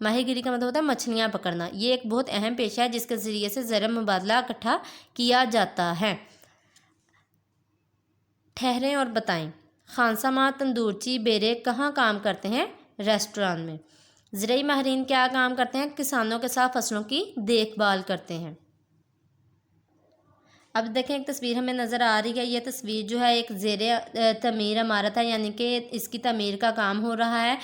ماہی گیری کا مطلب ہوتا ہے مچھلیاں پکڑنا۔ یہ ایک بہت اہم پیشہ ہے جس کے ذریعے سے زر مبادلہ اکٹھا کیا جاتا ہے۔ ٹھہریں اور بتائیں، خانسامہ، تندورچی، بیرے کہاں کام کرتے ہیں؟ ریسٹوران میں۔ زرعی ماہرین کیا کام کرتے ہیں؟ کسانوں کے ساتھ فصلوں کی دیکھ بھال کرتے ہیں۔ اب دیکھیں ایک تصویر ہمیں نظر آ رہی ہے، یہ تصویر جو ہے ایک زیر تعمیر عمارت ہے، یعنی کہ اس کی تعمیر کا کام ہو رہا ہے۔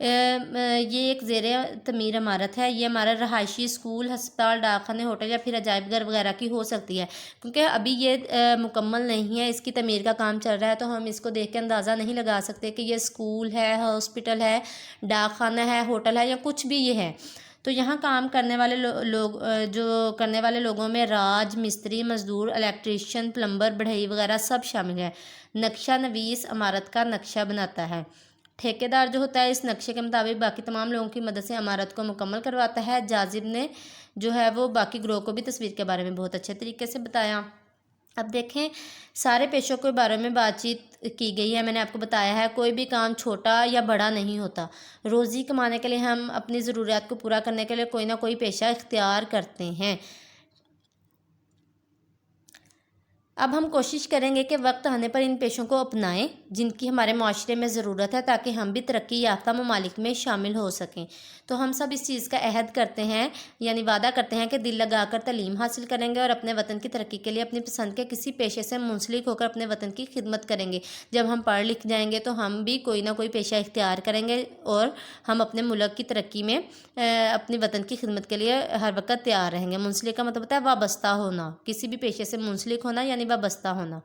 یہ ایک زیر تعمیر عمارت ہے۔ یہ عمارت رہائشی، اسکول، ہسپتال، ڈاک خانے، ہوٹل یا پھر عجائب گھر وغیرہ کی ہو سکتی ہے، کیونکہ ابھی یہ مکمل نہیں ہے، اس کی تعمیر کا کام چل رہا ہے، تو ہم اس کو دیکھ کے اندازہ نہیں لگا سکتے کہ یہ اسکول ہے، ہاسپٹل ہے، ڈاک خانہ ہے، ہوٹل ہے یا کچھ بھی یہ ہے۔ تو یہاں کام کرنے والے لوگوں میں راج مستری، مزدور، الیکٹریشین، پلمبر، بڑھئی وغیرہ سب شامل ہے۔ نقشہ نویس عمارت کا نقشہ بناتا ہے۔ ٹھیکیدار جو ہوتا ہے اس نقشے کے مطابق باقی تمام لوگوں کی مدد سے عمارت کو مکمل کرواتا ہے۔ جاذب نے جو ہے وہ باقی گروہ کو بھی تصویر کے بارے میں بہت اچھے طریقے سے بتایا۔ اب دیکھیں سارے پیشوں کے بارے میں بات چیت کی گئی ہے، میں نے آپ کو بتایا ہے کوئی بھی کام چھوٹا یا بڑا نہیں ہوتا۔ روزی کمانے کے لیے ہم اپنی ضروریات کو پورا کرنے کے لیے کوئی نہ کوئی پیشہ اختیار کرتے ہیں۔ اب ہم کوشش کریں گے کہ وقت آنے پر ان پیشوں کو اپنائیں جن کی ہمارے معاشرے میں ضرورت ہے، تاکہ ہم بھی ترقی یافتہ ممالک میں شامل ہو سکیں۔ تو ہم سب اس چیز کا عہد کرتے ہیں، یعنی وعدہ کرتے ہیں کہ دل لگا کر تعلیم حاصل کریں گے اور اپنے وطن کی ترقی کے لیے اپنی پسند کے کسی پیشے سے منسلک ہو کر اپنے وطن کی خدمت کریں گے۔ جب ہم پڑھ لکھ جائیں گے تو ہم بھی کوئی نہ کوئی پیشہ اختیار کریں گے اور ہم اپنے ملک کی ترقی میں اپنے وطن کی خدمت کے لیے ہر وقت تیار رہیں گے۔ منسلک کا مطلب ہوتا ہے وابستہ ہونا، کسی بھی پیشے سے منسلک ہونا یعنی وابستہ ہونا۔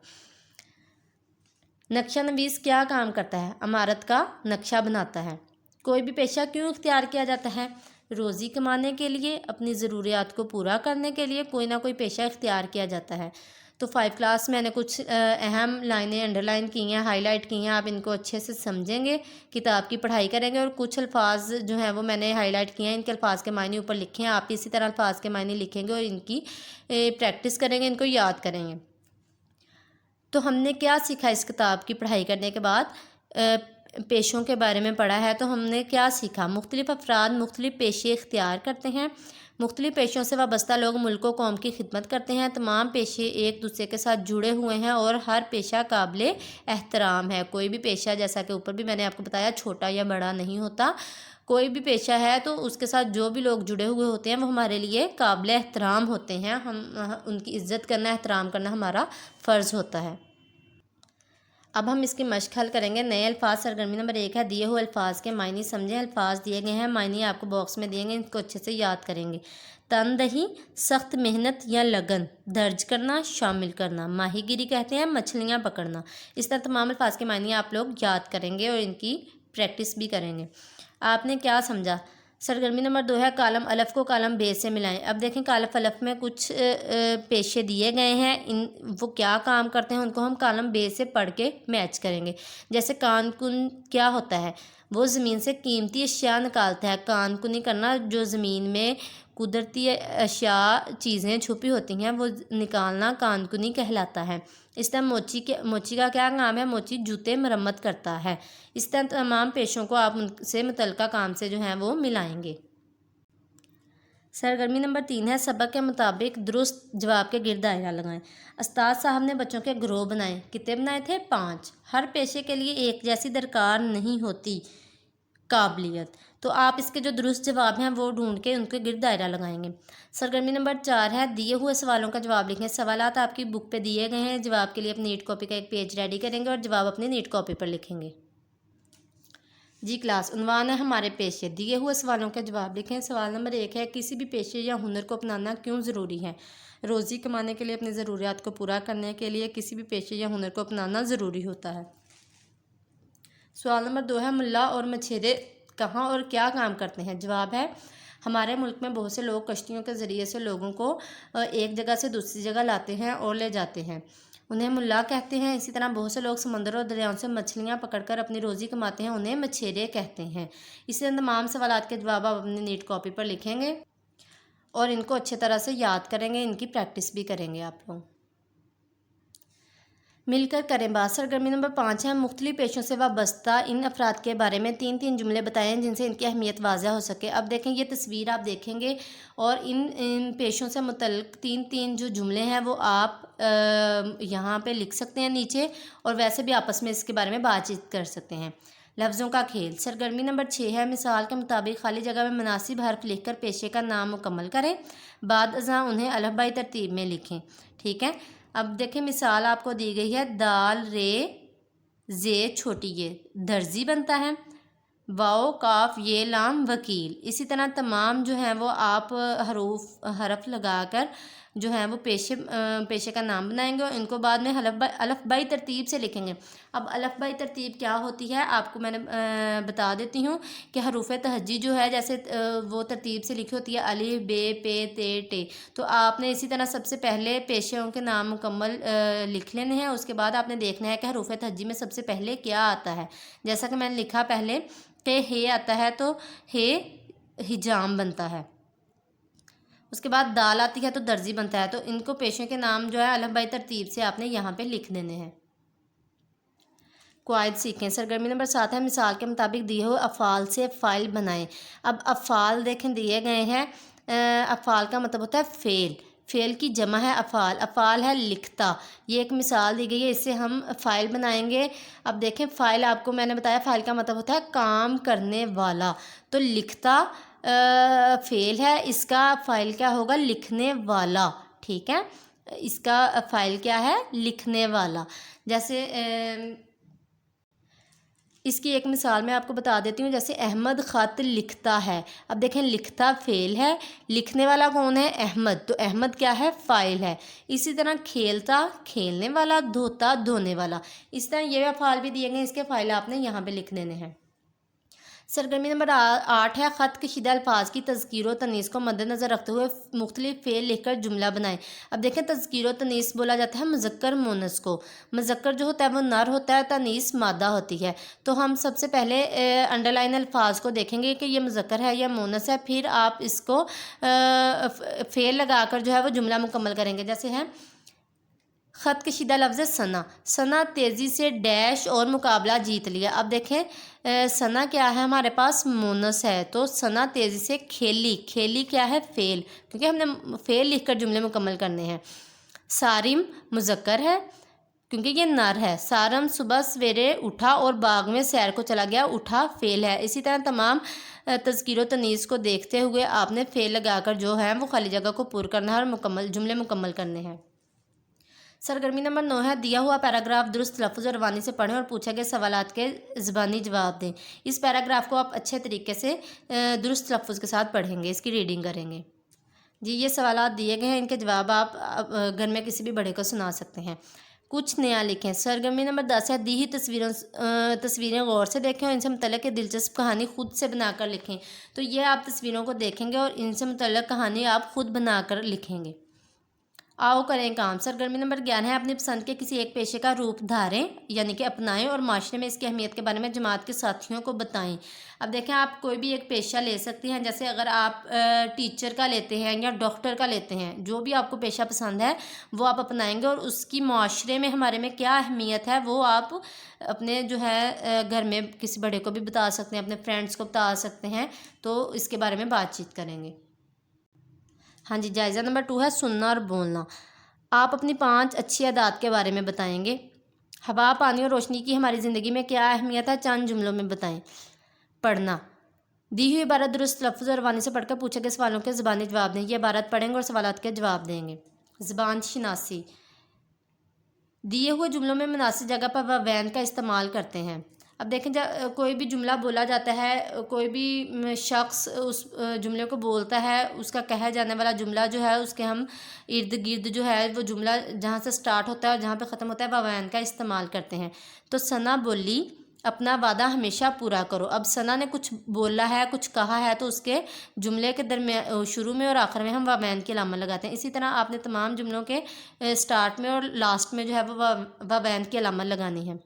نقشہ نویس کیا کام کرتا ہے؟ عمارت کا نقشہ بناتا ہے۔ کوئی بھی پیشہ کیوں اختیار کیا جاتا ہے؟ روزی کمانے کے لیے، اپنی ضروریات کو پورا کرنے کے لیے کوئی نہ کوئی پیشہ اختیار کیا جاتا ہے۔ تو 5 کلاس میں نے کچھ اہم لائنیں انڈر لائن کی ہیں، ہائی لائٹ کی ہیں، آپ ان کو اچھے سے سمجھیں گے، کتاب کی پڑھائی کریں گے، اور کچھ الفاظ جو ہیں وہ میں نے ہائی لائٹ کیے ہیں، ان کے الفاظ کے معنی اوپر لکھے ہیں، آپ اسی طرح الفاظ کے معنی لکھیں گے اور ان کی پریکٹس کریں گے، ان کو یاد کریں گے۔ تو ہم نے کیا سیکھا اس کتاب کی پڑھائی کرنے کے بعد؟ پیشوں کے بارے میں پڑھا ہے، تو ہم نے کیا سیکھا؟ مختلف افراد مختلف پیشے اختیار کرتے ہیں۔ مختلف پیشوں سے وابستہ لوگ ملک و قوم کی خدمت کرتے ہیں۔ تمام پیشے ایک دوسرے کے ساتھ جڑے ہوئے ہیں اور ہر پیشہ قابل احترام ہے۔ کوئی بھی پیشہ، جیسا کہ اوپر بھی میں نے آپ کو بتایا، چھوٹا یا بڑا نہیں ہوتا۔ کوئی بھی پیشہ ہے تو اس کے ساتھ جو بھی لوگ جڑے ہوئے ہوتے ہیں وہ ہمارے لیے قابل احترام ہوتے ہیں۔ ہم ان کی عزت کرنا، احترام کرنا ہمارا فرض ہوتا ہے۔ اب ہم اس کی مشق حل کریں گے۔ نئے الفاظ، سرگرمی نمبر 1 ہے دیے ہوئے الفاظ کے معنی سمجھیں۔ الفاظ دیے گئے ہیں، معنی آپ کو باکس میں دیے گئے، ان کو اچھے سے یاد کریں گے۔ تندہی، سخت محنت یا لگن، درج کرنا، شامل کرنا۔ ماہی گیری کہتے ہیں مچھلیاں پکڑنا۔ اس طرح تمام الفاظ کے معنی آپ لوگ یاد کریں گے اور ان کی پریکٹس بھی کریں گے۔ آپ نے کیا سمجھا؟ سرگرمی نمبر 2 ہے کالم الف کو کالم بے سے ملائیں۔ اب دیکھیں کالم الف میں کچھ پیشے دیے گئے ہیں، وہ کیا کام کرتے ہیں ان کو ہم کالم بے سے پڑھ کے میچ کریں گے۔ جیسے کان کن کیا ہوتا ہے؟ وہ زمین سے قیمتی اشیاء نکالتا ہے۔ کان کنی کرنا، جو زمین میں قدرتی اشیاء چیزیں چھپی ہوتی ہیں وہ نکالنا کان کنی کہلاتا ہے۔ اس طرح موچی کا کیا کام ہے؟ موچی جوتے مرمت کرتا ہے۔ اس طرح تمام پیشوں کو آپ ان سے متعلقہ کام سے جو ہیں وہ ملائیں گے۔ سرگرمی نمبر 3 ہے سبق کے مطابق درست جواب کے گرد دائرہ لگائیں۔ استاد صاحب نے بچوں کے گروہ بنائے، کتنے بنائے تھے؟ 5۔ ہر پیشے کے لیے ایک جیسی درکار نہیں ہوتی قابلیت، تو آپ اس کے جو درست جواب ہیں وہ ڈھونڈ کے ان کے گرد دائرہ لگائیں گے۔ سرگرمی نمبر 4 ہے دیے ہوئے سوالوں کا جواب لکھیں۔ سوالات آپ کی بک پہ دیے گئے ہیں، جواب کے لیے اپنی نیٹ کاپی کا ایک پیج ریڈی کریں گے اور جواب اپنی نیٹ کاپی پر لکھیں گے۔ جی کلاس، عنوان ہے ہمارے پیشے، دیے ہوئے سوالوں کے جواب لکھیں۔ سوال نمبر 1 ہے کسی بھی پیشے یا ہنر کو اپنانا کیوں ضروری ہے؟ روزی کمانے کے لیے، اپنی ضروریات کو پورا کرنے کے لیے کسی بھی پیشے یا ہنر کو اپنانا ضروری ہوتا ہے۔ سوال نمبر 2 ہے ملا اور مچھیرے کہاں اور کیا کام کرتے ہیں؟ جواب ہے ہمارے ملک میں بہت سے لوگ کشتیوں کے ذریعے سے لوگوں کو ایک جگہ سے دوسری جگہ لاتے ہیں اور لے جاتے ہیں، انہیں ملا کہتے ہیں۔ اسی طرح بہت سے لوگ سمندر اور دریاؤں سے مچھلیاں پکڑ کر اپنی روزی کماتے ہیں، انہیں مچھیرے کہتے ہیں۔ اسی طرح تمام سوالات کے جواب آپ اپنی نیٹ کاپی پر لکھیں گے اور ان کو اچھے طرح سے یاد کریں گے، ان کی پریکٹس بھی کریں گے آپ لوگ۔ مل کر کریں بات۔ سرگرمی نمبر 5 ہے مختلف پیشوں سے وابستہ ان افراد کے بارے میں 3 جملے بتائیں جن سے ان کی اہمیت واضح ہو سکے۔ اب دیکھیں یہ تصویر آپ دیکھیں گے اور ان پیشوں سے متعلق 3 جو جملے ہیں وہ آپ یہاں پہ لکھ سکتے ہیں نیچے، اور ویسے بھی آپس میں اس کے بارے میں بات چیت کر سکتے ہیں۔ لفظوں کا کھیل۔ سرگرمی نمبر 6 ہے مثال کے مطابق خالی جگہ میں مناسب حرف لکھ کر پیشے کا نام مکمل کریں، بعد ازاں انہیں الف بائی ترتیب میں لکھیں، ٹھیک ہے۔ اب دیکھیں مثال آپ کو دی گئی ہے، دال رے زے چھوٹی یہ درزی بنتا ہے، واؤ کاف یہ لام وکیل۔ اسی طرح تمام جو ہیں وہ آپ حرف لگا کر جو ہیں وہ پیشے کا نام بنائیں گے اور ان کو بعد میں الف بائی ترتیب سے لکھیں گے۔ اب الف بائی ترتیب کیا ہوتی ہے آپ کو میں نے بتا دیتی ہوں کہ حروف تہجی جو ہے جیسے وہ ترتیب سے لکھی ہوتی ہے الف بے پے تے ٹے، تو آپ نے اسی طرح سب سے پہلے پیشوں کے نام مکمل لکھ لینے ہیں۔ اس کے بعد آپ نے دیکھنا ہے کہ حروف تہجی میں سب سے پہلے کیا آتا ہے، جیسا کہ میں نے لکھا پہلے کہ ہے آتا ہے تو ہے حجام بنتا ہے، اس کے بعد دال آتی ہے تو درزی بنتا ہے، تو ان کو پیشوں کے نام جو ہے الف بائی ترتیب سے آپ نے یہاں پہ لکھ دینے ہیں۔ قواعد سیکھیں۔ سرگرمی نمبر 7 ہے مثال کے مطابق دیے ہوئے افعال سے فاعل بنائیں۔ اب افعال دیکھیں دیے گئے ہیں، افعال کا مطلب ہوتا ہے فعل، فعل کی جمع ہے افعال، افعال ہے لکھتا، یہ ایک مثال دی گئی ہے، اس سے ہم فاعل بنائیں گے۔ اب دیکھیں فاعل آپ کو میں نے بتایا فاعل کا مطلب ہوتا ہے کام کرنے والا، تو لکھتا فعل ہے، اس کا فاعل کیا ہوگا لکھنے والا، ٹھیک ہے، اس کا فاعل کیا ہے لکھنے والا۔ جیسے اس کی ایک مثال میں آپ کو بتا دیتی ہوں، جیسے احمد خط لکھتا ہے۔ اب دیکھیں لکھتا فعل ہے، لکھنے والا کون ہے احمد، تو احمد کیا ہے فاعل ہے۔ اسی طرح کھیلتا کھیلنے والا، دھوتا دھونے والا، اس طرح یہ افعال بھی دیے گئے، اس کے فاعل آپ نے یہاں پہ لکھ دینے ہیں۔ سرگرمی نمبر 8 ہے خط کشیدہ الفاظ کی تذکیر و تانیث کو مد نظر رکھتے ہوئے مختلف فعل لکھ کر جملہ بنائیں۔ اب دیکھیں تذکیر و تانیث بولا جاتا ہے مذکر مونث کو، مذکر جو ہوتا ہے وہ نر ہوتا ہے، تانیث مادہ ہوتی ہے، تو ہم سب سے پہلے انڈر لائن الفاظ کو دیکھیں گے کہ یہ مذکر ہے یا مونث ہے، پھر آپ اس کو فعل لگا کر جو ہے وہ جملہ مکمل کریں گے۔ جیسے ہے خط کشیدہ لفظ ثنا، ثنا تیزی سے ڈیش اور مقابلہ جیت لیا۔ اب دیکھیں ثنا کیا ہے ہمارے پاس مونث ہے، تو ثنا تیزی سے کھیلی، کھیلی کیا ہے فعل، کیونکہ ہم نے فعل لکھ کر جملے مکمل کرنے ہیں۔ سارم مذکر ہے کیونکہ یہ نر ہے، سارم صبح سویرے اٹھا اور باغ میں سیر کو چلا گیا، اٹھا فعل ہے۔ اسی طرح تمام تذکیر و تانیث کو دیکھتے ہوئے آپ نے فعل لگا کر جو ہے وہ خالی جگہ کو پر کرنا ہے اور جملے مکمل کرنے ہیں۔ سرگرمی نمبر 9 ہے دیا ہوا پیراگراف درست لفظ اور روانی سے پڑھیں اور پوچھے گئے سوالات کے زبانی جواب دیں۔ اس پیراگراف کو آپ اچھے طریقے سے درست لفظ کے ساتھ پڑھیں گے، اس کی ریڈنگ کریں گے۔ جی یہ سوالات دیے گئے ہیں، ان کے جواب آپ گھر میں کسی بھی بڑے کو سنا سکتے ہیں۔ کچھ نیا لکھیں۔ سرگرمی نمبر 10 ہے دی ہوئی تصویریں غور سے دیکھیں اور ان سے متعلق دلچسپ کہانی خود سے بنا کر لکھیں۔ تو یہ آپ تصویروں کو دیکھیں گے اور ان سے متعلق کہانی آپ خود بنا کر لکھیں گے۔ آؤ کریں کام۔ سرگرمی نمبر 11 ہے اپنی پسند کے کسی ایک پیشے کا روپ دھاریں یعنی کہ اپنائیں اور معاشرے میں اس کی اہمیت کے بارے میں جماعت کے ساتھیوں کو بتائیں۔ اب دیکھیں آپ کوئی بھی ایک پیشہ لے سکتی ہیں، جیسے اگر آپ ٹیچر کا لیتے ہیں یا ڈاکٹر کا لیتے ہیں، جو بھی آپ کو پیشہ پسند ہے وہ آپ اپنائیں گے اور اس کی معاشرے میں ہمارے میں کیا اہمیت ہے وہ آپ اپنے جو ہے گھر میں کسی بڑے کو بھی بتا سکتے ہیں، اپنے فرینڈس کو بتا سکتے ہیں، تو اس کے بارے میں بات چیت کریں گے۔ ہاں جی جائزہ نمبر 2 ہے سننا اور بولنا۔ آپ اپنی 5 اچھی عادات کے بارے میں بتائیں گے۔ ہوا پانی اور روشنی کی ہماری زندگی میں کیا اہمیت ہے چند جملوں میں بتائیں۔ پڑھنا، دی ہوئی عبارت درست لفظ اور روانی سے پڑھ کر پوچھے گئے سوالوں کے زبانی جواب دیں۔ یہ عبارت پڑھیں گے اور سوالات کے جواب دیں گے۔ زبان شناسی، دیے ہوئے جملوں میں مناسب جگہ پر وین کا استعمال کرتے ہیں۔ اب دیکھیں کوئی بھی جملہ بولا جاتا ہے، کوئی بھی شخص اس جملے کو بولتا ہے، اس کا کہا جانے والا جملہ جو ہے اس کے ہم ارد گرد جو ہے وہ جملہ جہاں سے سٹارٹ ہوتا ہے اور جہاں پہ ختم ہوتا ہے وین کا استعمال کرتے ہیں۔ تو ثنا بولی اپنا وعدہ ہمیشہ پورا کرو۔ اب ثنا نے کچھ بولا ہے، کچھ کہا ہے، تو اس کے جملے کے درمیان شروع میں اور آخر میں ہم وین کی علامت لگاتے ہیں۔ اسی طرح آپ نے تمام جملوں کے سٹارٹ میں اور لاسٹ میں جو ہے وہ وین کی علامت لگانی ہے۔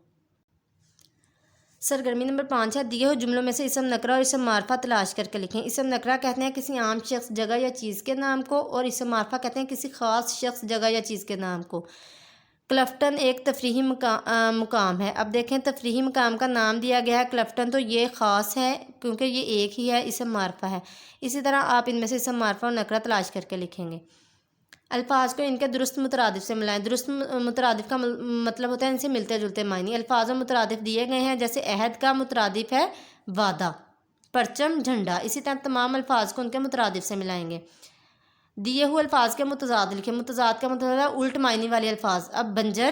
سرگرمی نمبر 5 ہے دیے ہوئے جملوں میں سے اسم نکرہ اور اسم معرفہ تلاش کر کے لکھیں۔ اسم نکرہ کہتے ہیں کسی عام شخص جگہ یا چیز کے نام کو، اور اسم معرفہ کہتے ہیں کسی خاص شخص جگہ یا چیز کے نام کو۔ کلفٹن ایک تفریحی مقام ہے. اب دیکھیں تفریحی مقام کا نام دیا گیا ہے کلفٹن، تو یہ خاص ہے کیونکہ یہ ایک ہی ہے، اسم معرفہ ہے. اسی طرح آپ ان میں سے اسم معرفہ اور نکرہ تلاش کر کے لکھیں گے. الفاظ کو ان کے درست مترادف سے ملائیں. درست مترادف کا مطلب ہوتا ہے ان سے ملتے جلتے معنی. الفاظ و مترادف دیے گئے ہیں، جیسے عہد کا مترادف ہے وعدہ، پرچم جھنڈا. اسی طرح تمام الفاظ کو ان کے مترادف سے ملائیں گے. دیے ہوئے الفاظ کے متضاد لکھیں. متضاد کا مطلب ہے الٹ معنی والے الفاظ. اب بنجر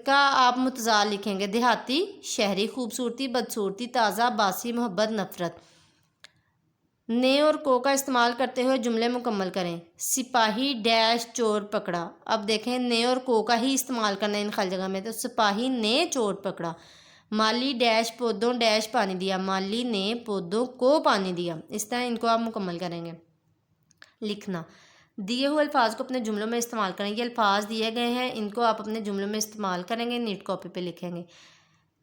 کا آپ متضاد لکھیں گے. دیہاتی شہری، خوبصورتی بدصورتی، تازہ باسی، محبت نفرت. نے اور کو کا استعمال کرتے ہوئے جملے مکمل کریں. سپاہی ڈیش چور پکڑا. اب دیکھیں نے اور کو کا ہی استعمال کرنا ہے ان خالی جگہ میں، تو سپاہی نے چور پکڑا. مالی ڈیش پودوں ڈیش پانی دیا. مالی نے پودوں کو پانی دیا. اس طرح ان کو آپ مکمل کریں گے. لکھنا. دیے ہوئے الفاظ کو اپنے جملوں میں استعمال کریں. یہ الفاظ دیے گئے ہیں، ان کو آپ اپنے جملوں میں استعمال کریں گے، نیٹ کاپی پہ لکھیں گے.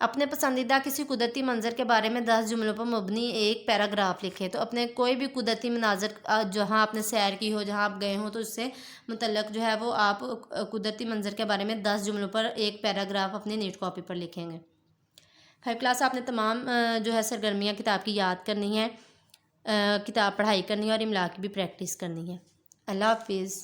اپنے پسندیدہ کسی قدرتی منظر کے بارے میں 10 جملوں پر مبنی ایک پیراگراف لکھیں. تو اپنے کوئی بھی قدرتی مناظر جہاں آپ نے سیر کی ہو، جہاں آپ گئے ہوں، تو اس سے متعلق جو ہے وہ آپ قدرتی منظر کے بارے میں 10 جملوں پر ایک پیراگراف اپنی نیٹ کاپی پر لکھیں گے. 5 کلاس آپ نے تمام جو ہے سرگرمیاں کتاب کی یاد کرنی ہے، کتاب پڑھائی کرنی ہے اور املا کی بھی پریکٹس کرنی ہے. اللہ حافظ.